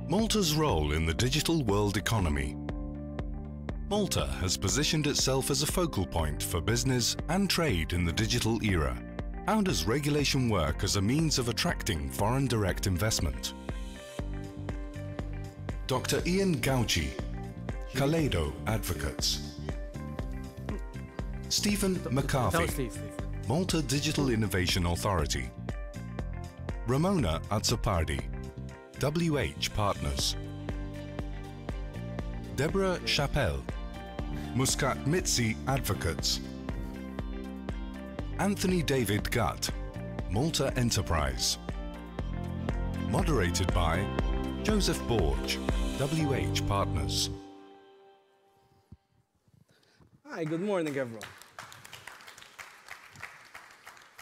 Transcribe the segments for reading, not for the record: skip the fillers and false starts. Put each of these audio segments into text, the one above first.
Malta's role in the digital world economy. Malta has positioned itself as a focal point for business and trade in the digital era. How does regulation work as a means of attracting foreign direct investment? Dr. Ian Gauci, Kaleido Advocates. Stephen McCarthy, Malta Digital Innovation Authority. Ramona Azzopardi, WH Partners. Deborah Chappelle, Muscat Mitzi Advocates. Anthony David Gutt, Malta Enterprise. Moderated by Joseph Borg, WH Partners. Hi, good morning, everyone.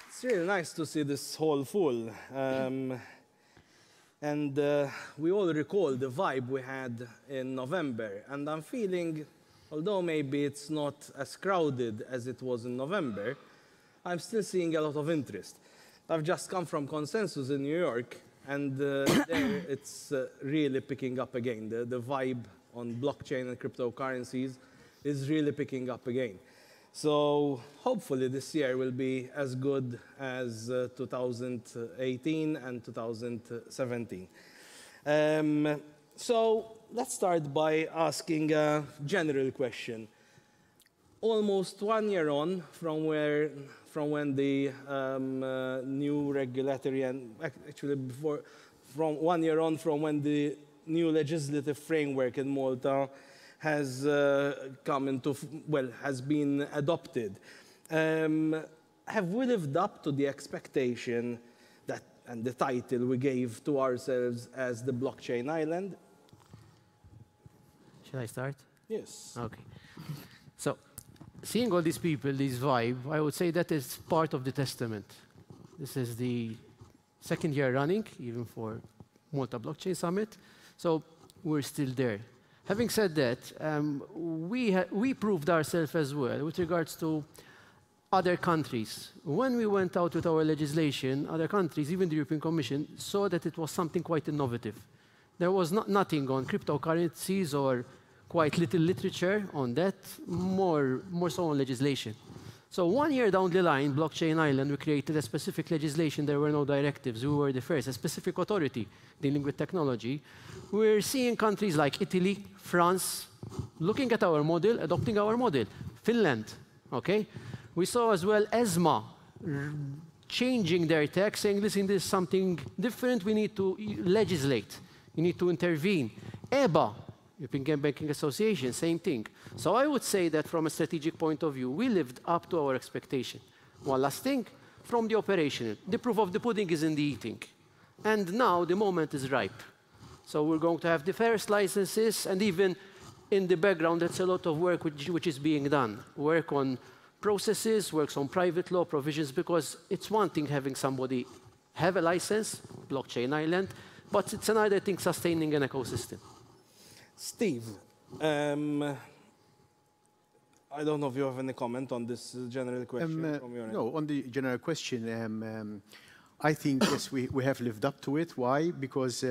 It's really nice to see this hall full. We all recall the vibe we had in November. And I'm feeling, although maybe it's not as crowded as it was in November, I'm still seeing a lot of interest. I've just come from Consensus in New York, and there it's really picking up again. The vibe on blockchain and cryptocurrencies is really picking up again. So hopefully this year will be as good as 2018 and 2017. So let's start by asking a general question. Almost 1 year on from when the new regulatory and actually from 1 year on from when the new legislative framework in Malta has has been adopted. Have we lived up to the expectation that, and the title we gave to ourselves as the blockchain island? Shall I start? Yes. Okay. So, seeing all these people, this vibe, I would say that is part of the testament. This is the second year running, even for Malta Blockchain Summit. So, we're still there. Having said that, we proved ourselves as well with regards to other countries. When we went out with our legislation, other countries, even the European Commission, saw that it was something quite innovative. There was nothing on cryptocurrencies or quite little literature on that, more so on legislation. So 1 year down the line, Blockchain Island, we created a specific legislation. There were no directives. We were the first, a specific authority dealing with technology. We're seeing countries like Italy, France, looking at our model, adopting our model. Finland, okay? We saw as well ESMA changing their tech, saying, listen, this is something different. We need to legislate. We need to intervene. EBA, European Banking Association, same thing. So I would say that from a strategic point of view, we lived up to our expectation. One last thing, from the operational, the proof of the pudding is in the eating. And now the moment is ripe. So we're going to have the first licenses, and even in the background, that's a lot of work which is being done. Work on processes, works on private law provisions, because it's one thing having somebody have a license, blockchain island, but it's another thing sustaining an ecosystem. Steve, I don't know if you have any comment on this general question from your end. No, on the general question, I think, yes, we have lived up to it. Why? Because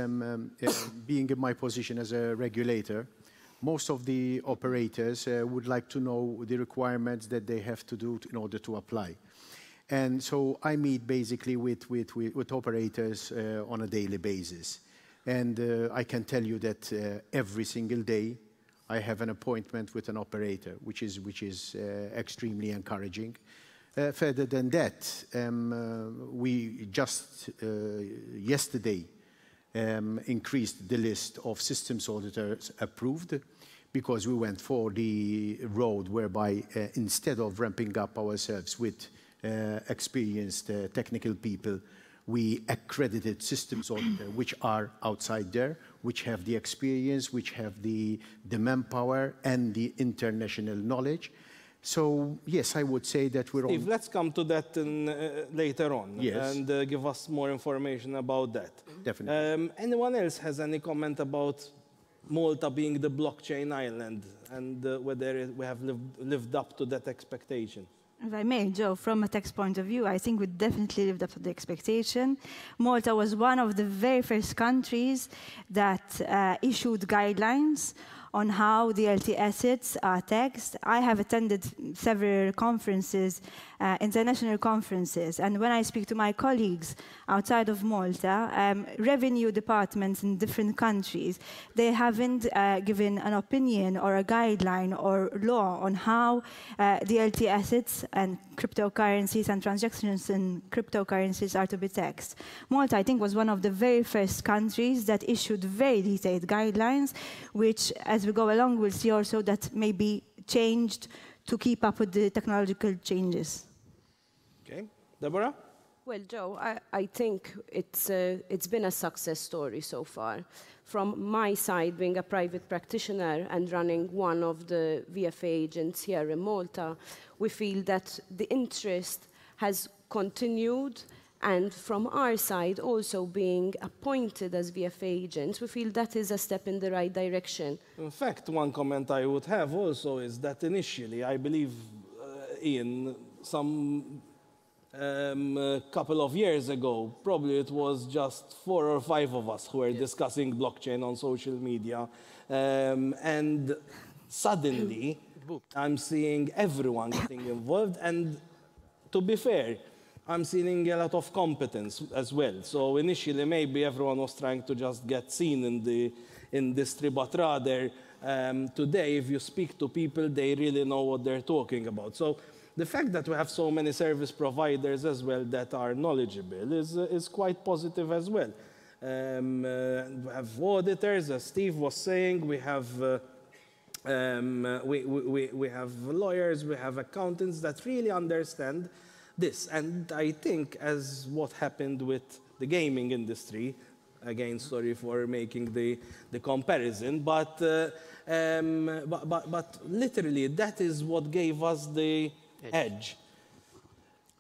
being in my position as a regulator, most of the operators would like to know the requirements that they have to do in order to apply. And so I meet basically with operators on a daily basis. And I can tell you that every single day I have an appointment with an operator, which is extremely encouraging. Further than that, we just yesterday increased the list of systems auditors approved, because we went for the road whereby instead of ramping up ourselves with experienced technical people, we accredited systems auditors which are outside there, which have the experience, which have the manpower and the international knowledge. So, yes, I would say that we're Steve, let's come to that later on, yes, and give us more information about that. Definitely. Anyone else has any comment about Malta being the blockchain island and whether we have lived up to that expectation? If I may, Joe, from a tax point of view, I think we definitely lived up to the expectation. Malta was one of the very first countries that issued guidelines on how the LT assets are taxed. I have attended several conferences, international conferences, and when I speak to my colleagues outside of Malta, revenue departments in different countries, they haven't given an opinion or a guideline or law on how the LT assets and cryptocurrencies and transactions in cryptocurrencies are to be taxed. Malta, I think, was one of the very first countries that issued very detailed guidelines, which, as we go along, we'll see also that may be changed to keep up with the technological changes. Okay, Deborah? Well, Joe, I think it's been a success story so far. From my side, being a private practitioner and running one of the VFA agents here in Malta, we feel that the interest has continued, and from our side, also being appointed as VFA agents, we feel that is a step in the right direction. In fact, one comment I would have also is that initially, I believe, Ian, some couple of years ago, probably it was just 4 or 5 of us who were discussing blockchain on social media. And suddenly, I'm seeing everyone getting involved. And to be fair, I'm seeing a lot of competence as well. So initially, maybe everyone was trying to just get seen in the industry, but rather today, if you speak to people, they really know what they're talking about. So the fact that we have so many service providers as well that are knowledgeable is quite positive as well. We have auditors, as Steve was saying. We have we have lawyers, we have accountants that really understand this. And I think, as what happened with the gaming industry, again, sorry for making the comparison, but literally that is what gave us the edge.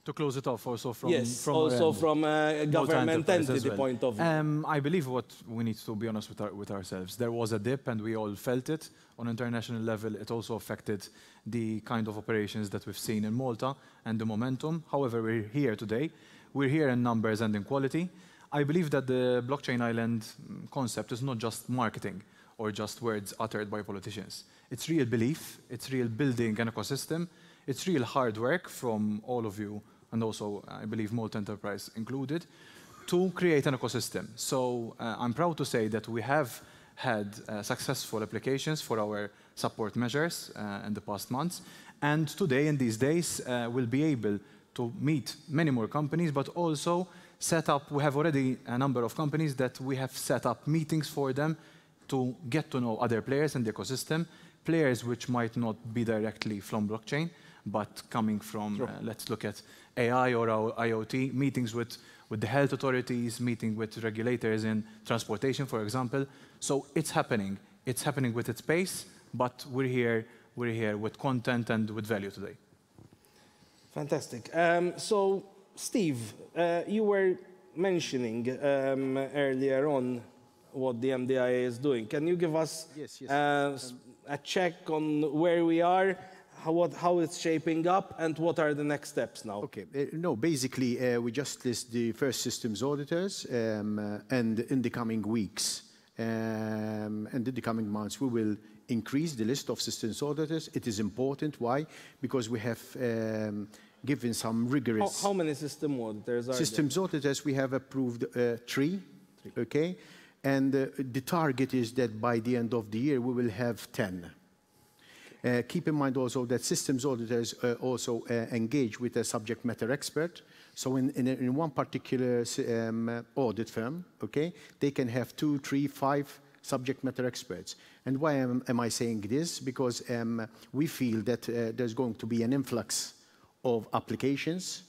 To close it off also from yes, also from a government entity point of view. I believe what we need to be honest with ourselves. There was a dip and we all felt it. On international level, it also affected the kind of operations that we've seen in Malta and the momentum. However, we're here today. We're here in numbers and in quality. I believe that the blockchain island concept is not just marketing or just words uttered by politicians. It's real belief, it's real building an ecosystem, it's real hard work from all of you, and also, I believe, Malta Enterprise included, to create an ecosystem. So I'm proud to say that we have had successful applications for our support measures in the past months. And today, in these days, we'll be able to meet many more companies, but also set up, we have already a number of companies that we have set up meetings for them to get to know other players in the ecosystem, players which might not be directly from blockchain, but coming from, let's look at AI or IoT, meetings with the health authorities, meeting with regulators in transportation, for example. So it's happening with its pace, but we're here with content and with value today. Fantastic. So, Steve, you were mentioning earlier on what the MDIA is doing. Can you give us a check on where we are, how it's shaping up, and what are the next steps now? Okay. No, basically, we just list the first systems auditors, and in the coming weeks and in the coming months, we will increase the list of systems auditors. It is important. Why? Because we have given some rigorous... How many system auditors are there? Systems auditors, we have approved 3, okay? And the target is that by the end of the year, we will have 10. Keep in mind also that systems auditors also engage with a subject matter expert. So in one particular audit firm, okay, they can have 2, 3, 5 subject matter experts. And why am I saying this? Because we feel that there's going to be an influx of applications.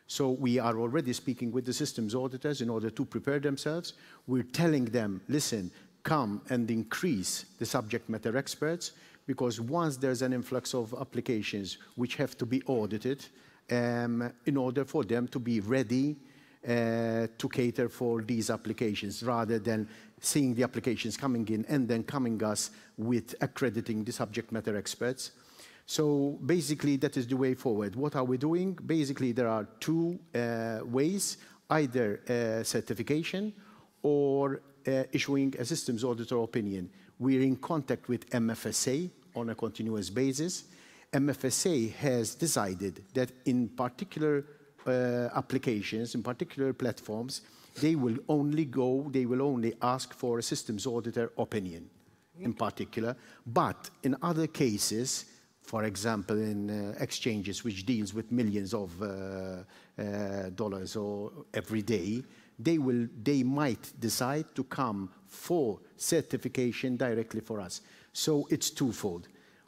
So we are already speaking with the systems auditors in order to prepare themselves. We're telling them, listen, come and increase the subject matter experts, because once there's an influx of applications which have to be audited, in order for them to be ready to cater for these applications, rather than seeing the applications coming in and then coming us with accrediting the subject matter experts. So basically, that is the way forward. What are we doing? Basically, there are two ways, either certification or issuing a systems auditor opinion. We're in contact with MFSA on a continuous basis. MFSA has decided that in particular applications, in particular platforms, they will only ask for a systems auditor opinion in particular. But in other cases, for example, in exchanges which deals with millions of dollars or every day, they might decide to come for certification directly for us. So it's twofold.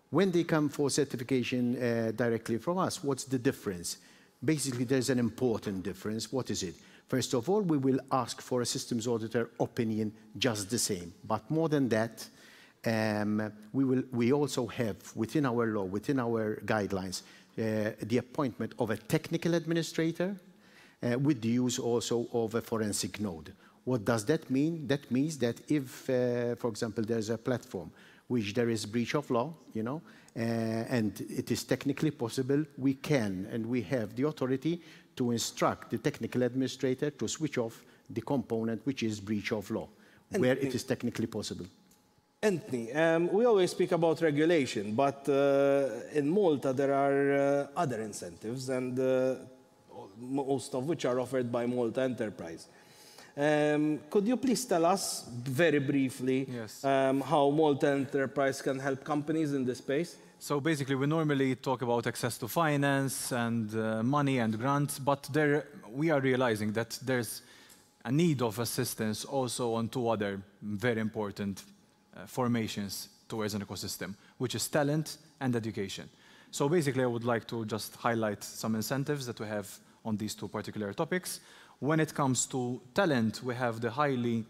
When they come for certification directly from us, what's the difference? Basically, there's an important difference. What is it? First of all, we will ask for a systems auditor opinion just the same. But more than that, we also have within our law, within our guidelines, the appointment of a technical administrator with the use also of a forensic node. What does that mean? That means that if, for example, there's a platform which there is breach of law, you know, and it is technically possible, we can and we have the authority to instruct the technical administrator to switch off the component which is breach of law, where it is technically possible. Anthony, we always speak about regulation, but in Malta there are other incentives, and most of which are offered by Malta Enterprise. Could you please tell us very briefly how Malta Enterprise can help companies in this space? So basically, we normally talk about access to finance and money and grants, but we are realizing that there's a need of assistance also on two other very important formations towards an ecosystem, which is talent and education. So basically, I would like to just highlight some incentives that we have on these two particular topics. When it comes to talent, we have the highly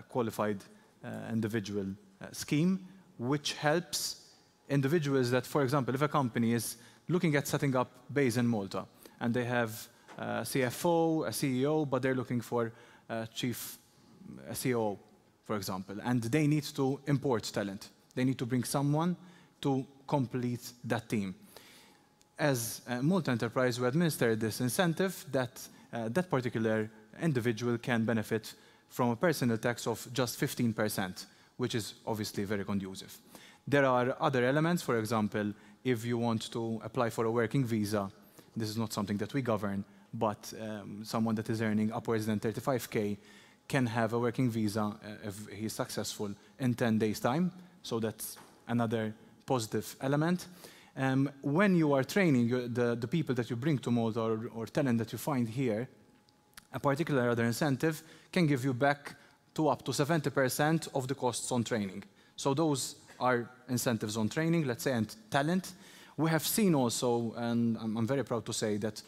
qualified individual scheme, which helps individuals that, for example, if a company is looking at setting up base in Malta, and they have a CFO, a CEO, but they're looking for a chief COO, for example, and they need to import talent. They need to bring someone to complete that team. As Malta Enterprise, we administer this incentive that that particular individual can benefit from a personal tax of just 15%, which is obviously very conducive. There are other elements, for example, if you want to apply for a working visa, this is not something that we govern, but someone that is earning upwards than 35K can have a working visa if he's successful in 10 days' time. So that's another positive element. When you are training the people that you bring to Malta or talent that you find here, a particular other incentive can give you back to up to 70% of the costs on training. So those are incentives on training, let's say, and talent. We have seen also, and I'm very proud to say that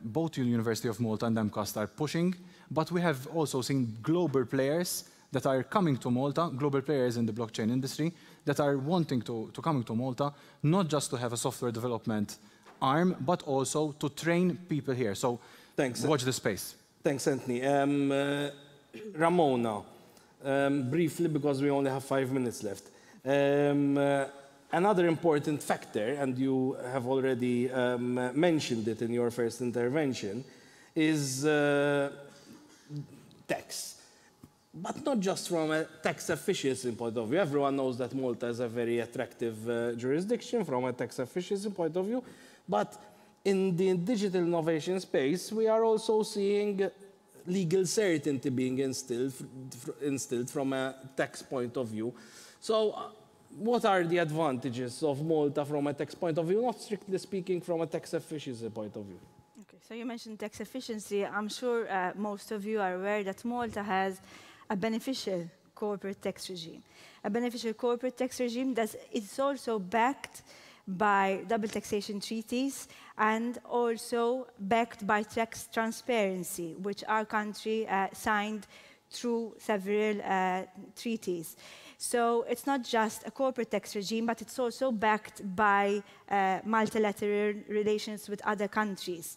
both the University of Malta and MCAST are pushing, but we have also seen global players that are coming to Malta, global players in the blockchain industry, that are wanting to come to Malta, not just to have a software development arm, but also to train people here. So thanks. Watch the space. Thanks, Anthony. Ramona, briefly, because we only have 5 minutes left. Another important factor, and you have already mentioned it in your first intervention, is tax. But not just from a tax efficiency point of view. Everyone knows that Malta is a very attractive jurisdiction from a tax efficiency point of view. But in the digital innovation space, we are also seeing legal certainty being instilled from a tax point of view. So what are the advantages of Malta from a tax point of view, not strictly speaking from a tax efficiency point of view? Okay, so you mentioned tax efficiency. I'm sure most of you are aware that Malta has a beneficial corporate tax regime. A beneficial corporate tax regime that is also backed by double taxation treaties and also backed by tax transparency, which our country signed through several treaties. So it's not just a corporate tax regime, but it's also backed by multilateral relations with other countries.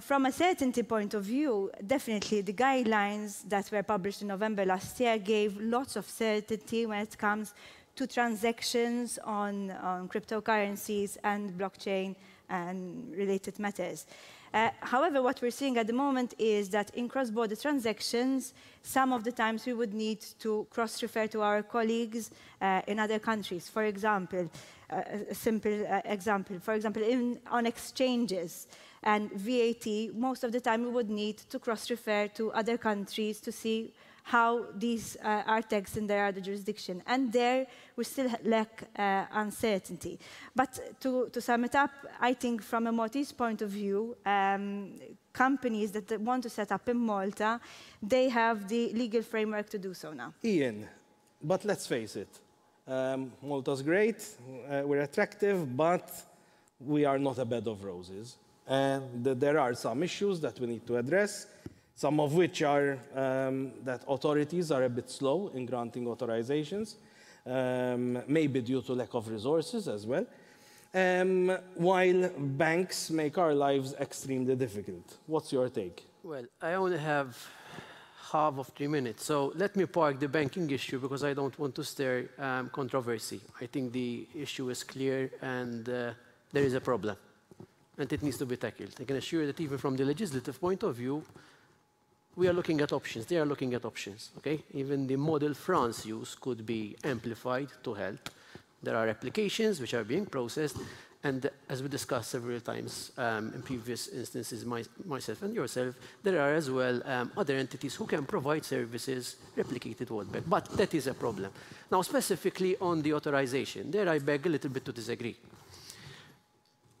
From a certainty point of view, definitely the guidelines that were published in November last year gave lots of certainty when it comes to transactions on cryptocurrencies and blockchain and related matters. However, what we're seeing at the moment is that in cross-border transactions, some of the times we would need to cross-refer to our colleagues in other countries. For example, a simple example, for example, on exchanges and VAT, most of the time we would need to cross-refer to other countries to see how these are taxed in their other jurisdiction. And there, we still lack uncertainty. But to sum it up, I think from a Maltese point of view, companies that want to set up in Malta, they have the legal framework to do so now. Ian, but let's face it, Malta's great, we're attractive, but we are not a bed of roses. And there are some issues that we need to address, some of which are that authorities are a bit slow in granting authorizations, maybe due to lack of resources as well, while banks make our lives extremely difficult. What's your take? Well, I only have half of 3 minutes, so let me park the banking issue because I don't want to stir controversy. I think the issue is clear and there is a problem, and it needs to be tackled. I can assure you that even from the legislative point of view, we are looking at options. They are looking at options, okay? Even the model France used could be amplified to help. There are applications which are being processed, and as we discussed several times in previous instances, myself and yourself, there are as well other entities who can provide services replicated worldwide. But that is a problem. Now, specifically on the authorization, there I beg a little bit to disagree.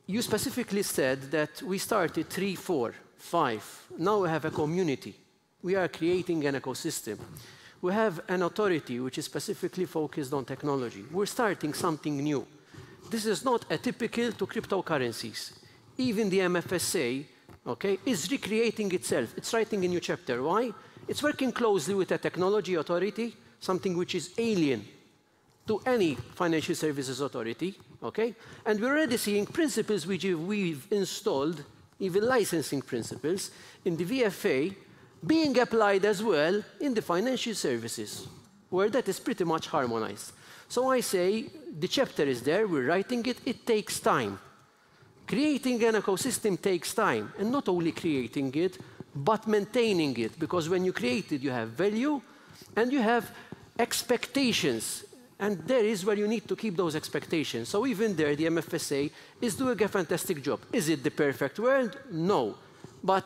You specifically said that we started 3, 4, 5. Now we have a community. We are creating an ecosystem. We have an authority which is specifically focused on technology. We're starting something new. This is not atypical to cryptocurrencies. Even the MFSA, okay, is recreating itself. It's writing a new chapter. Why? It's working closely with a technology authority, something which is alien to any financial services authority, okay? And we're already seeing principles which we've installed, even licensing principles, in the VFA, being applied as well in the financial services, where that is pretty much harmonized. So I say, the chapter is there, we're writing it, it takes time. Creating an ecosystem takes time, and not only creating it, but maintaining it, because when you create it, you have value, and you have expectations, and there is where you need to keep those expectations. So even there, the MFSA is doing a fantastic job. Is it the perfect world? No. But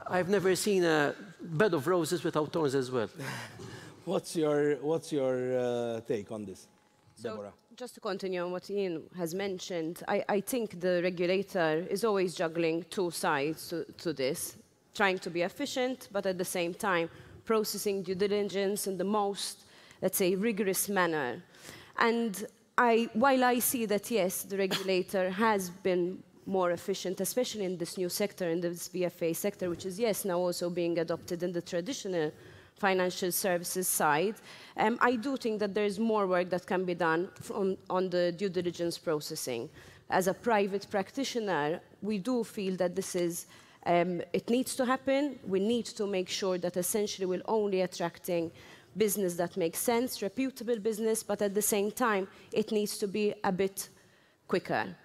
I've never seen a bed of roses without thorns as well. What's your take on this, Deborah? So, just to continue on what Ian has mentioned, I think the regulator is always juggling two sides to this, trying to be efficient, but at the same time processing due diligence in the most, let's say, rigorous manner. And while I see that, yes, the regulator has been more efficient, especially in this new sector, in this VFA sector, which is, yes, now also being adopted in the traditional financial services side, I do think that there is more work that can be done on the due diligence processing. As a private practitioner, we do feel that this is, it needs to happen. We need to make sure that essentially we're only attracting business that makes sense, reputable business, but at the same time, it needs to be a bit quicker.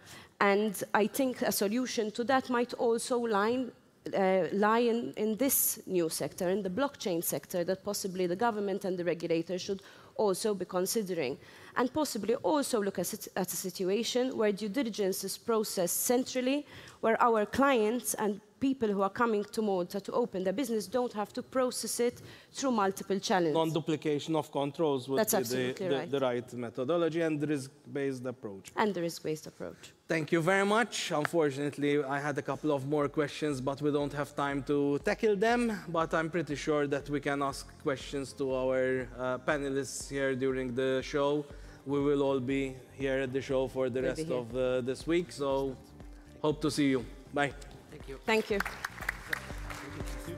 And I think a solution to that might also lie in this new sector, in the blockchain sector, that possibly the government and the regulator should also be considering. And possibly also look at a situation where due diligence is processed centrally, where our clients and people who are coming to Malta to open their business don't have to process it through multiple channels. Non-duplication of controls would be the right methodology, and the risk-based approach. And the risk-based approach. Thank you very much. Unfortunately, I had a couple of more questions, but we don't have time to tackle them. But I'm pretty sure that we can ask questions to our panelists here during the show. We will all be here at the show for the rest of this week, so hope to see you. Bye. Thank you. Thank you. Thank you.